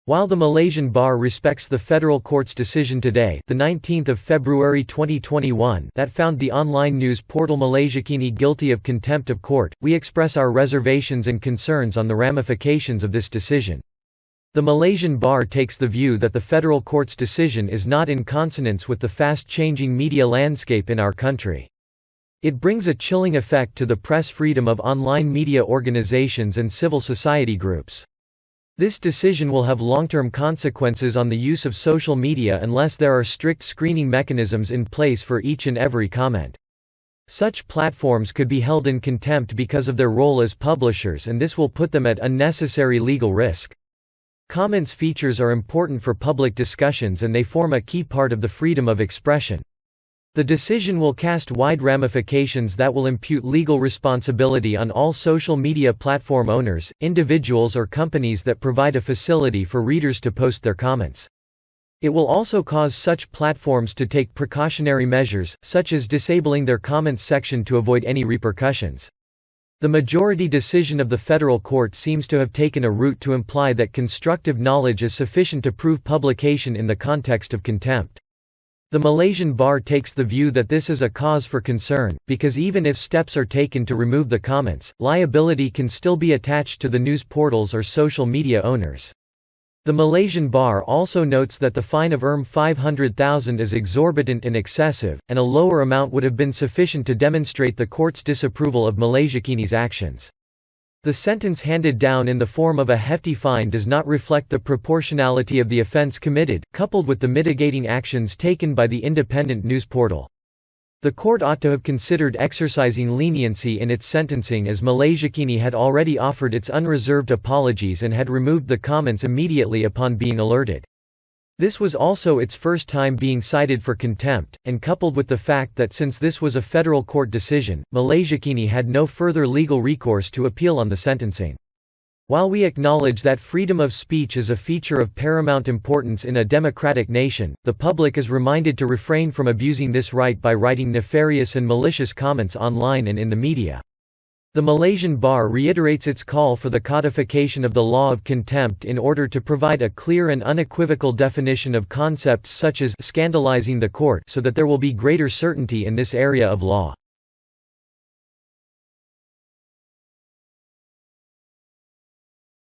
While the Malaysian Bar respects the federal court's decision today, the 19th of February 2021, that found the online news portal Malaysiakini guilty of contempt of court, we express our reservations and concerns on the ramifications of this decision. The Malaysian Bar takes the view that the federal court's decision is not in consonance with the fast-changing media landscape in our country. It brings a chilling effect to the press freedom of online media organizations and civil society groups. This decision will have long-term consequences on the use of social media unless there are strict screening mechanisms in place for each and every comment. Such platforms could be held in contempt because of their role as publishers, and this will put them at unnecessary legal risk. Comments features are important for public discussions and they form a key part of the freedom of expression. The decision will cast wide ramifications that will impute legal responsibility on all social media platform owners, individuals or companies that provide a facility for readers to post their comments. It will also cause such platforms to take precautionary measures, such as disabling their comments section to avoid any repercussions. The majority decision of the federal court seems to have taken a route to imply that constructive knowledge is sufficient to prove publication in the context of contempt. The Malaysian Bar takes the view that this is a cause for concern, because even if steps are taken to remove the comments, liability can still be attached to the news portals or social media owners. The Malaysian Bar also notes that the fine of Rm500,000 is exorbitant and excessive, and a lower amount would have been sufficient to demonstrate the court's disapproval of Malaysiakini's actions. The sentence handed down in the form of a hefty fine does not reflect the proportionality of the offence committed, coupled with the mitigating actions taken by the independent news portal. The court ought to have considered exercising leniency in its sentencing, as Malaysiakini had already offered its unreserved apologies and had removed the comments immediately upon being alerted. This was also its first time being cited for contempt, and coupled with the fact that since this was a federal court decision, Malaysiakini had no further legal recourse to appeal on the sentencing. While we acknowledge that freedom of speech is a feature of paramount importance in a democratic nation, the public is reminded to refrain from abusing this right by writing nefarious and malicious comments online and in the media. The Malaysian Bar reiterates its call for the codification of the law of contempt in order to provide a clear and unequivocal definition of concepts such as scandalizing the court, so that there will be greater certainty in this area of law.